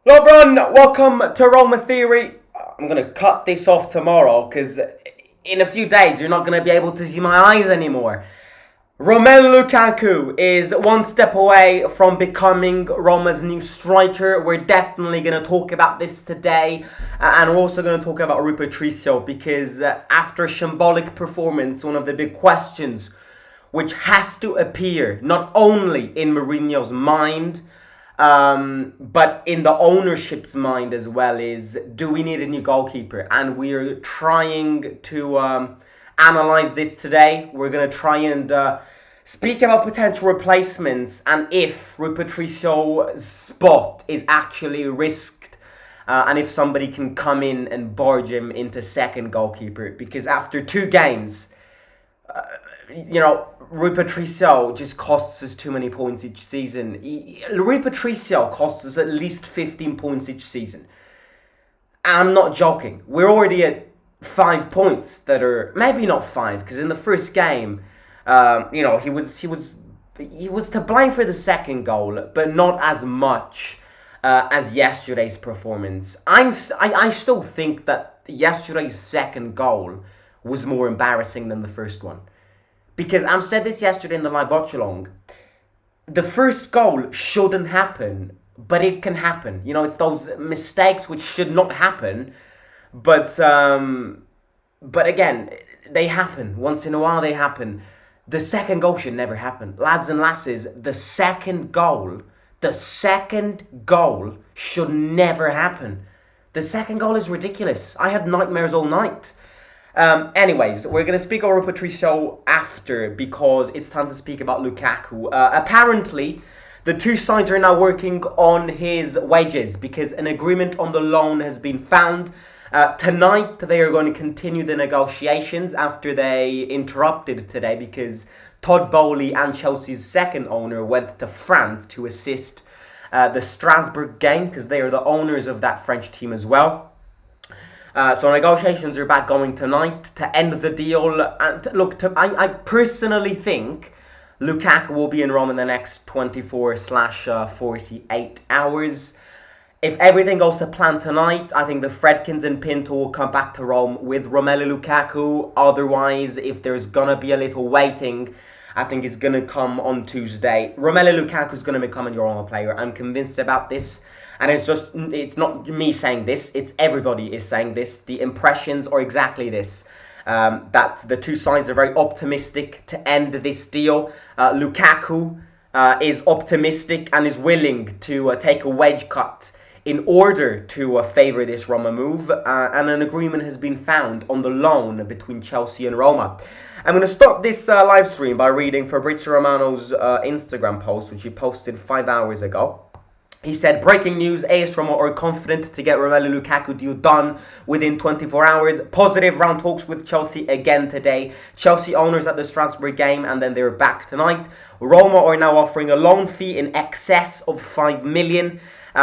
Hello everyone, welcome to Roma Theory. I'm going to cut this off tomorrow because in a few days you're not going to be able to see my eyes anymore. Romelu Lukaku is one step away from becoming Roma's new striker. We're definitely going to talk about this today, and we're also going to talk about Rui Patricio because after a shambolic performance, one of the big questions which has to appear not only in Mourinho's mind but in the ownership's mind as well is, do we need a new goalkeeper? And we're trying to analyze this today. We're going to try and speak about potential replacements and if Rui Patricio's spot is actually risked and if somebody can come in and barge him into second goalkeeper. Because after 2 games, Rui Patricio just costs us too many points each season. Rui Patricio costs us at least 15 points each season. And I'm not joking. We're already at 5 points that are maybe not 5, because in the first game, he was to blame for the second goal, but not as much as yesterday's performance. I still think that yesterday's second goal was more embarrassing than the first one. Because I've said this yesterday in the live watch along, the first goal shouldn't happen, but it can happen. It's those mistakes which should not happen, but again, they happen. Once in a while they happen. The second goal should never happen. Lads and lasses, the second goal should never happen. The second goal is ridiculous. I had nightmares all night. Anyways, we're going to speak over Patricio after because it's time to speak about Lukaku. Apparently, the two sides are now working on his wages because an agreement on the loan has been found. Tonight, they are going to continue the negotiations after they interrupted today because Todd Bowley and Chelsea's second owner went to France to assist the Strasbourg game because they are the owners of that French team as well. So negotiations are back going tonight to end the deal. And look, I personally think Lukaku will be in Rome in the next 24/48 hours. If everything goes to plan tonight, I think the Fredkins and Pinto will come back to Rome with Romelu Lukaku. Otherwise, if there's going to be a little waiting, I think it's going to come on Tuesday. Romelu Lukaku is going to become a Roma player. I'm convinced about this. And it's not me saying this, it's everybody is saying this. The impressions are exactly this. That the two sides are very optimistic to end this deal. Lukaku is optimistic and is willing to take a wage cut in order to favour this Roma move. And an agreement has been found on the loan between Chelsea and Roma. I'm going to start this live stream by reading Fabrizio Romano's Instagram post, which he posted 5 hours ago. He said, breaking news, AS Roma are confident to get Romelu Lukaku deal done within 24 hours. Positive round talks with Chelsea again today. Chelsea owners at the Strasbourg game and then they're back tonight. Roma are now offering a loan fee in excess of 5 million.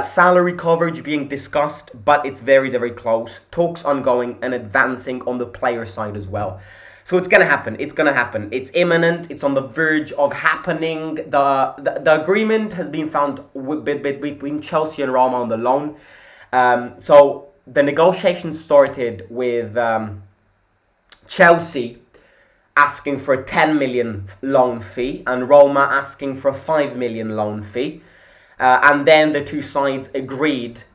Salary coverage being discussed, but it's very, very close. Talks ongoing and advancing on the player side as well. So it's going to happen. It's going to happen. It's imminent. It's on the verge of happening. The agreement has been found between Chelsea and Roma on the loan. So the negotiations started with Chelsea asking for a 10 million loan fee and Roma asking for a 5 million loan fee. And then the two sides agreed.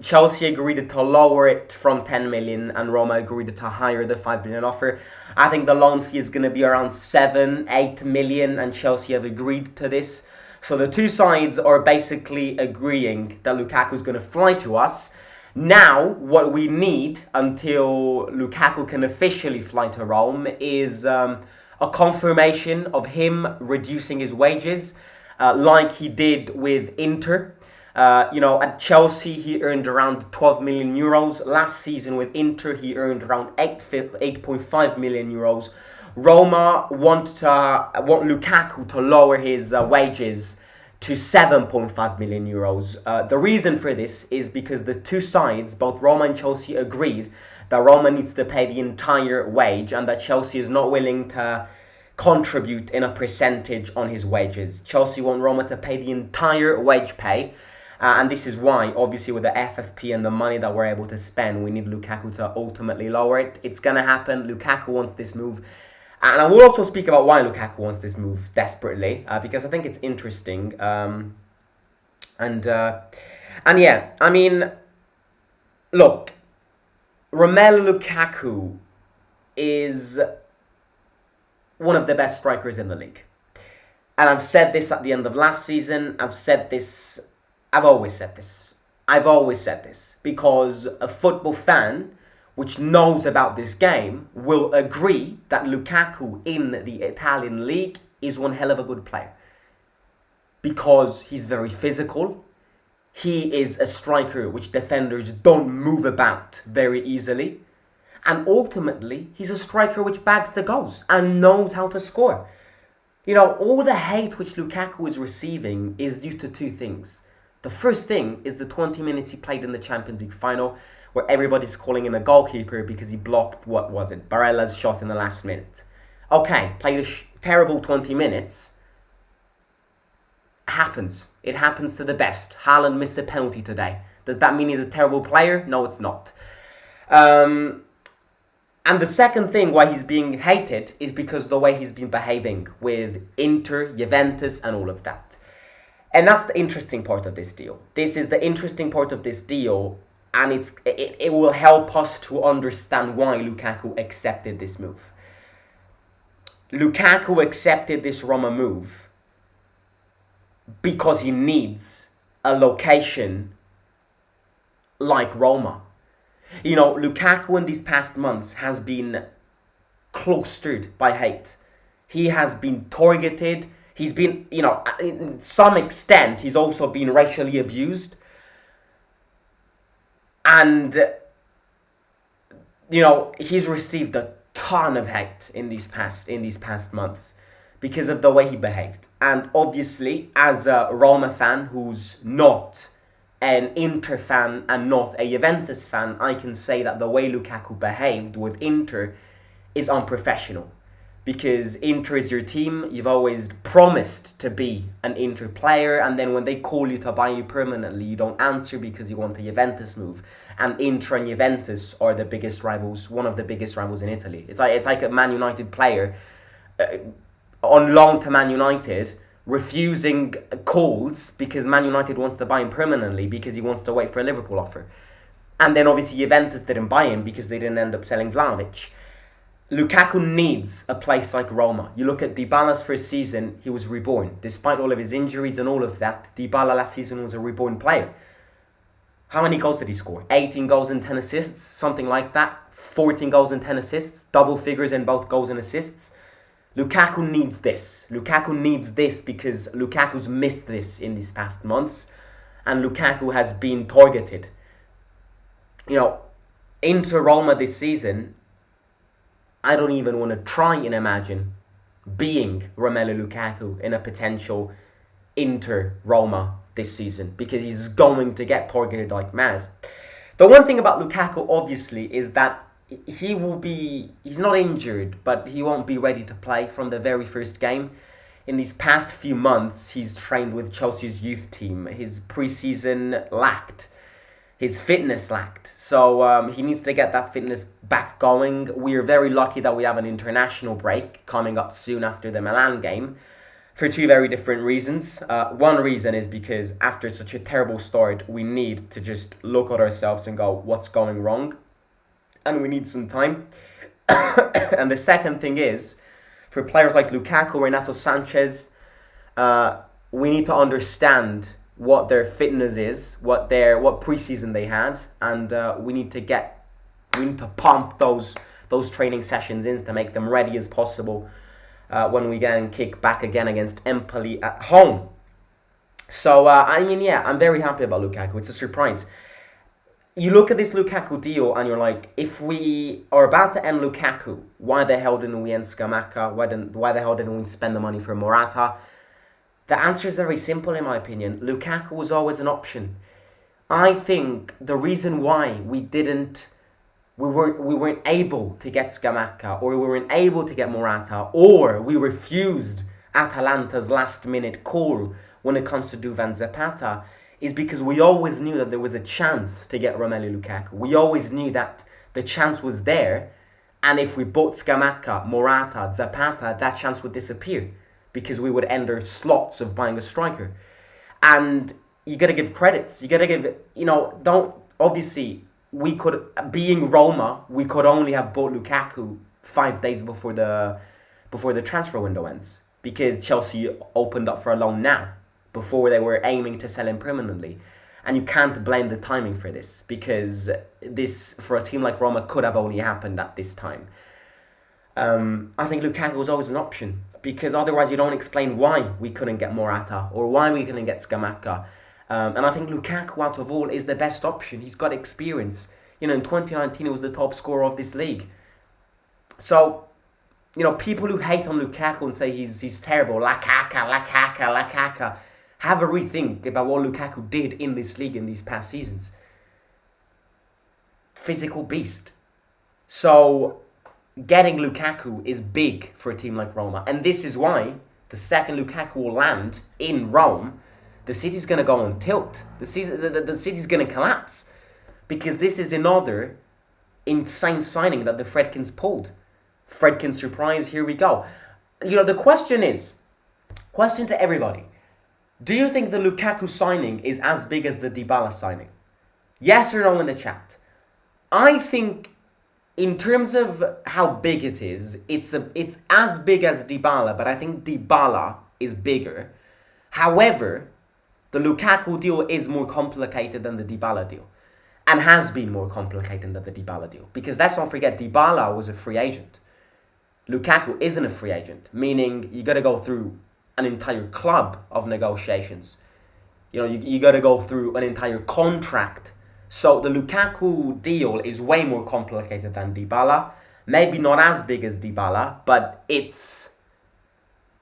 Chelsea agreed to lower it from 10 million and Roma agreed to higher the 5 million offer. I think the loan fee is going to be around 7-8 million and Chelsea have agreed to this. So the two sides are basically agreeing that Lukaku is going to fly to us. Now, what we need until Lukaku can officially fly to Rome is a confirmation of him reducing his wages like he did with Inter. At Chelsea, he earned around 12 million euros. Last season with Inter, he earned around 8.5 million euros. Roma want Lukaku to lower his wages to 7.5 million euros. The reason for this is because the two sides, both Roma and Chelsea, agreed that Roma needs to pay the entire wage and that Chelsea is not willing to contribute in a percentage on his wages. Chelsea want Roma to pay the entire wage pay. And this is why, obviously, with the FFP and the money that we're able to spend, we need Lukaku to ultimately lower it. It's going to happen. Lukaku wants this move. And I will also speak about why Lukaku wants this move desperately, because I think it's interesting. And yeah, I mean, look, Romelu Lukaku is one of the best strikers in the league. And I've said this at the end of last season. I've always said this. Because a football fan which knows about this game will agree that Lukaku in the Italian league is one hell of a good player. Because he's very physical. He is a striker which defenders don't move about very easily. And ultimately, he's a striker which bags the goals and knows how to score. You know, all the hate which Lukaku is receiving is due to two things. The first thing is the 20 minutes he played in the Champions League final, where everybody's calling him a goalkeeper because he blocked, what was it, Barella's shot in the last minute. Okay, played a terrible 20 minutes. Happens. It happens to the best. Haaland missed a penalty today. Does that mean he's a terrible player? No, it's not. And the second thing why he's being hated is because the way he's been behaving with Inter, Juventus, and all of that. And that's the interesting part of this deal. This is the interesting part of this deal, and it will help us to understand why Lukaku accepted this move. Lukaku accepted this Roma move because he needs a location like Roma. You know, Lukaku in these past months has been clustered by hate. He has been targeted. He's been, you know, in some extent, he's also been racially abused. And, you know, he's received a ton of hate in these past months because of the way he behaved. And obviously, as a Roma fan who's not an Inter fan and not a Juventus fan, I can say that the way Lukaku behaved with Inter is unprofessional. Because Inter is your team, you've always promised to be an Inter player, and then when they call you to buy you permanently, you don't answer because you want a Juventus move. And Inter and Juventus are the biggest rivals, one of the biggest rivals in Italy. It's like a Man United player on loan to Man United, refusing calls because Man United wants to buy him permanently because he wants to wait for a Liverpool offer. And then obviously Juventus didn't buy him because they didn't end up selling Vlahovic. Lukaku needs a place like Roma. You look at Dybala's first season, he was reborn. Despite all of his injuries and all of that, Dybala last season was a reborn player. How many goals did he score? 18 goals and 10 assists, something like that. 14 goals and 10 assists, double figures in both goals and assists. Lukaku needs this. Lukaku needs this because Lukaku's missed this in these past months. And Lukaku has been targeted. You know, into Roma this season, I don't even want to try and imagine being Romelu Lukaku in a potential Inter Roma this season. Because he's going to get targeted like mad. The one thing about Lukaku, obviously, is that he's not injured, but he won't be ready to play from the very first game. In these past few months, he's trained with Chelsea's youth team. His pre-season lacked. His fitness lacked. So he needs to get that fitness back going. We are very lucky that we have an international break coming up soon after the Milan game for two very different reasons. One reason is because after such a terrible start, we need to just look at ourselves and go, what's going wrong? And we need some time. And the second thing is, for players like Lukaku, Renato Sanchez, we need to understand what their fitness is, what preseason they had, and we need to pump those training sessions in to make them ready as possible when we can kick back again against Empoli at home. So I mean, yeah, I'm very happy about Lukaku. It's a surprise. You look at this Lukaku deal and you're like, if we are about to end Lukaku, why the hell didn't we end Scamacca? Why the hell didn't we spend the money for Morata? The answer is very simple in my opinion. Lukaku was always an option. I think the reason why we weren't able to get Scamacca, or we weren't able to get Morata, or we refused Atalanta's last minute call when it comes to Duvan Zapata, is because we always knew that there was a chance to get Romelu Lukaku. We always knew that the chance was there, and if we bought Scamacca, Morata, Zapata, that chance would disappear because we would enter slots of buying a striker. And you gotta give credits. You gotta give, obviously, we could, being Roma, we could only have bought Lukaku 5 days before the transfer window ends, because Chelsea opened up for a loan now, before they were aiming to sell him permanently. And you can't blame the timing for this, because this, for a team like Roma, could have only happened at this time. I think Lukaku was always an option, because otherwise you don't explain why we couldn't get Morata or why we couldn't get Scamacca. And I think Lukaku, out of all, is the best option. He's got experience. In 2019, he was the top scorer of this league. So, people who hate on Lukaku and say he's terrible, Lakaka, have a rethink about what Lukaku did in this league in these past seasons. Physical beast. So, getting Lukaku is big for a team like Roma. And this is why the second Lukaku will land in Rome, the city's going to go on tilt. The city's going to collapse. Because this is another insane signing that the Fredkins pulled. Fredkin surprise, here we go. The question to everybody. Do you think the Lukaku signing is as big as the Dybala signing? Yes or no in the chat. I think, in terms of how big it is, it's as big as Dybala, but I think Dybala is bigger. However, the Lukaku deal is more complicated than the Dybala deal, and has been more complicated than the Dybala deal. Because let's not forget, Dybala was a free agent. Lukaku isn't a free agent, meaning you got to go through an entire club of negotiations. You got to go through an entire contract. So the Lukaku deal is way more complicated than Dybala. Maybe not as big as Dybala, but it's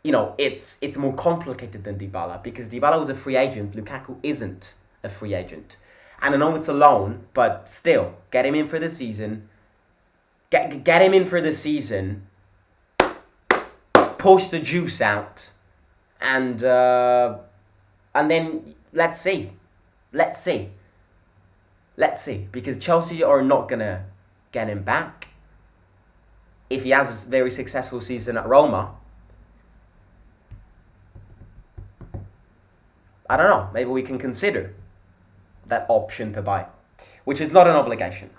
more complicated than Dybala, because Dybala was a free agent. Lukaku isn't a free agent. And I know it's a loan, but still, get him in for the season. Get him in for the season. Push the juice out, and then let's see, because Chelsea are not gonna get him back if he has a very successful season at Roma. I don't know. Maybe we can consider that option to buy, which is not an obligation.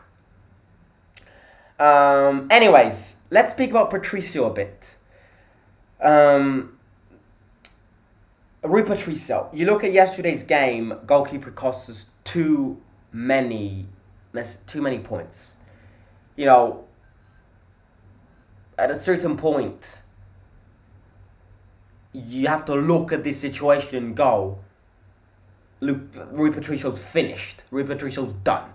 Anyways, let's speak about Patricio a bit. Rui Patricio, you look at yesterday's game, goalkeeper cost us too many points. At a certain point, you have to look at this situation and go, Rui Patricio's finished. Rui Patricio's done.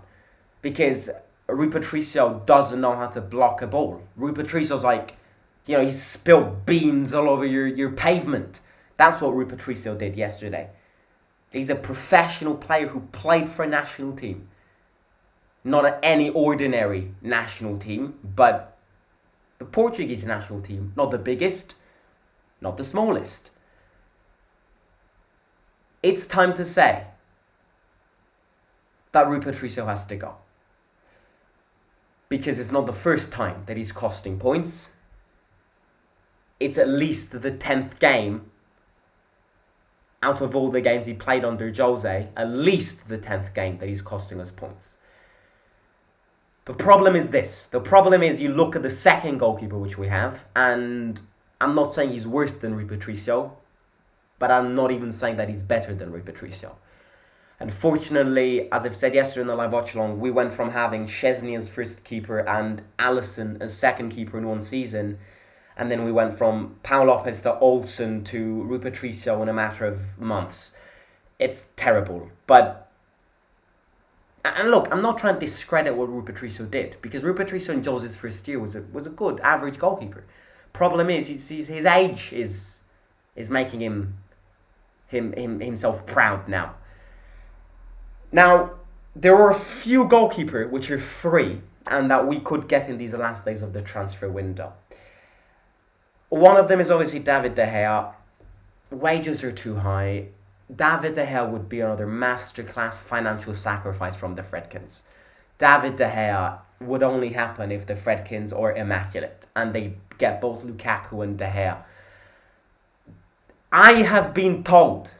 Because Rui Patricio doesn't know how to block a ball. Rui Patricio's like, he spilled beans all over your pavement. That's what Rui Patricio did yesterday. He's a professional player who played for a national team. Not any ordinary national team, but the Portuguese national team. Not the biggest, not the smallest. It's time to say that Rui Patricio has to go. Because it's not the first time that he's costing points. It's at least the 10th game out of all the games he played under Jose, at least the 10th game that he's costing us points. The problem is this. The problem is you look at the second goalkeeper which we have, and I'm not saying he's worse than Rui Patricio, but I'm not even saying that he's better than Rui Patricio. Unfortunately, as I've said yesterday in the live watch along, we went from having Szczesny as first keeper and Alisson as second keeper in one season. And then we went from Pau Lopez to Olsen to Rui Patricio in a matter of months. It's terrible. And look, I'm not trying to discredit what Rui Patricio did, because Rui Patricio in Jose's first year was a good average goalkeeper. Problem is, his age is making himself proud now. Now, there are a few goalkeepers which are free and that we could get in these last days of the transfer window. One of them is obviously David De Gea. Wages are too high. David De Gea would be another masterclass financial sacrifice from the Fredkins. David De Gea would only happen if the Fredkins are immaculate and they get both Lukaku and De Gea. I have been told,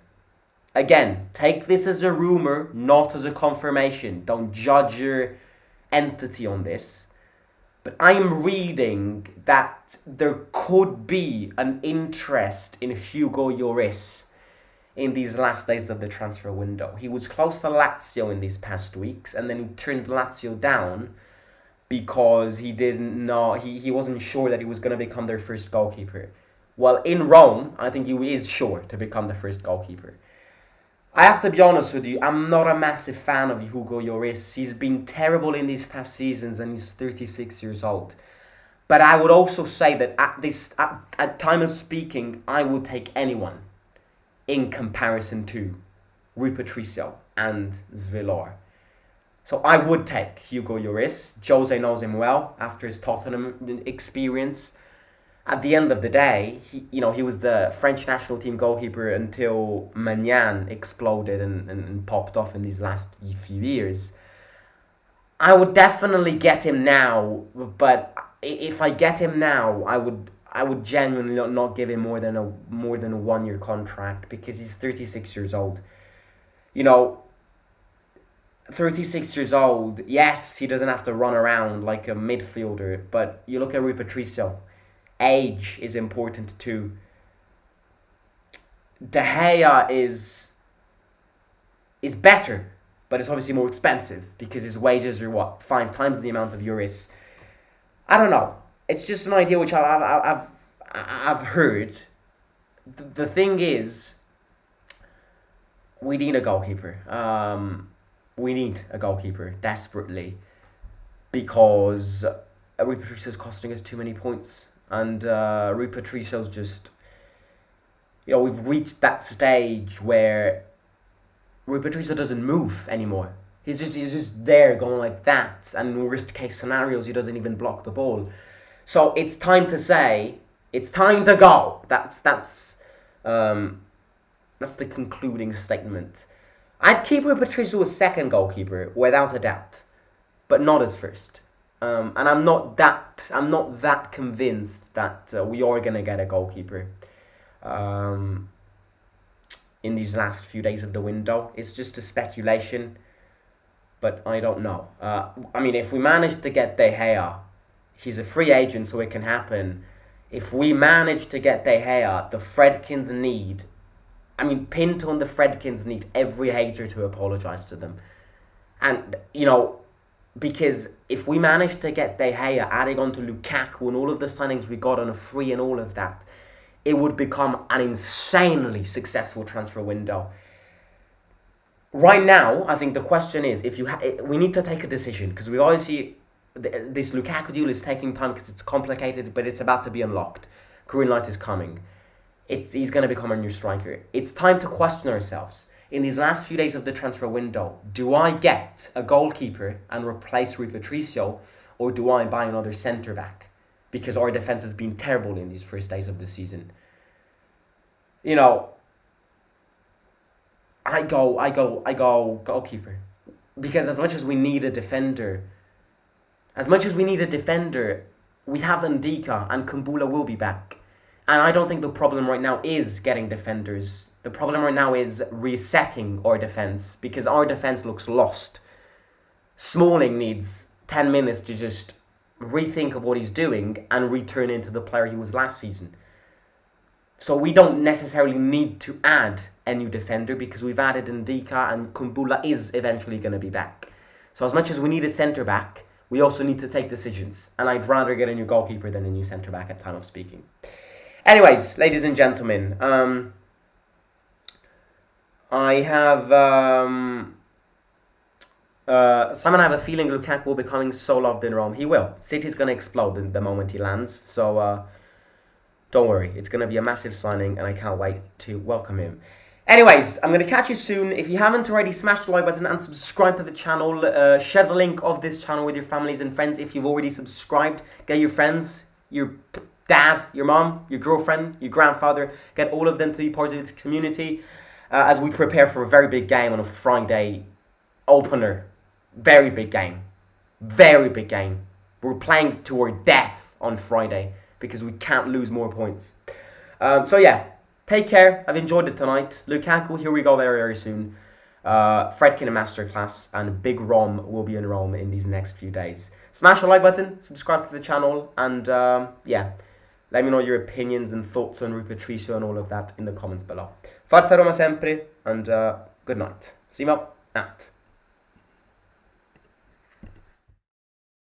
again, take this as a rumor, not as a confirmation. Don't judge your entity on this. But I am reading that there could be an interest in Hugo Lloris in these last days of the transfer window. He was close to Lazio in these past weeks, and then he turned Lazio down because he didn't know, he wasn't sure that he was going to become their first goalkeeper. Well, in Rome, I think he is sure to become the first goalkeeper. I have to be honest with you, I'm not a massive fan of Hugo Lloris. He's been terrible in these past seasons and he's 36 years old. But I would also say that at time of speaking, I would take anyone in comparison to Rui Patricio and Zvilor. So I would take Hugo Lloris. Jose knows him well after his Tottenham experience. At the end of the day, he was the French national team goalkeeper until Magnan exploded and popped off in these last few years. I would definitely get him now, but if I get him now, I would genuinely not give him more than a 1 year contract because he's 36 years old. 36 years old. Yes, he doesn't have to run around like a midfielder, but you look at Rui Patricio. Age is important too. De Gea is better, but it's obviously more expensive because his wages are 5 times the amount of Lloris. I don't know. It's just an idea which I've heard. The thing is, we need a goalkeeper. We need a goalkeeper desperately because Rui Patricio is costing us too many points. And Rui Patricio's just, we've reached that stage where Rui Patricio doesn't move anymore. He's just there going like that. And in worst case scenarios, he doesn't even block the ball. So it's time to say, it's time to go. That's the concluding statement. I'd keep Rui Patricio as second goalkeeper without a doubt, but not as first. And I'm not that convinced that we are gonna get a goalkeeper in these last few days of the window. It's just a speculation, but I don't know. If we manage to get De Gea, he's a free agent, so it can happen. If we manage to get De Gea, the Fredkins need. Pinto and the Fredkins need every hater to apologise to them, and because if we manage to get De Gea, adding on to Lukaku and all of the signings we got on a free and all of that, it would become an insanely successful transfer window. Right now, I think the question is, we need to take a decision because we always see this Lukaku deal is taking time because it's complicated, but it's about to be unlocked. Green light is coming. He's going to become a new striker. It's time to question ourselves. In these last few days of the transfer window, do I get a goalkeeper and replace Rui Patricio, or do I buy another centre-back? Because our defence has been terrible in these first days of the season. I go goalkeeper. Because as much as we need a defender, we have Ndika and Kumbula will be back. And I don't think the problem right now is getting defenders. The problem right now is resetting our defence because our defence looks lost. Smalling needs 10 minutes to just rethink of what he's doing and return into the player he was last season. So we don't necessarily need to add a new defender because we've added Ndika and Kumbula is eventually going to be back. So as much as we need a centre-back, we also need to take decisions. And I'd rather get a new goalkeeper than a new centre-back at time of speaking. Anyways, ladies and gentlemen, I have Simon, I have a feeling Lukaku will be becoming so loved in Rome. He will. City's going to explode the moment he lands. So don't worry. It's going to be a massive signing and I can't wait to welcome him. Anyways, I'm going to catch you soon. If you haven't already, smash the like button and subscribe to the channel. Share the link of this channel with your families and friends. If you've already subscribed, get your friends, your dad, your mom, your girlfriend, your grandfather. Get all of them to be part of this community. as we prepare for a very big game on a Friday opener. Very big game. Very big game. We're playing to our death on Friday because we can't lose more points. So yeah, take care. I've enjoyed it tonight. Lukaku, here we go very, very soon. Fredkin a masterclass, and Big Rom will be in Rome in these next few days. Smash the like button, subscribe to the channel, and yeah, let me know your opinions and thoughts on Patricio and all of that in the comments below. Forza Roma sempre, and good night. Simo out.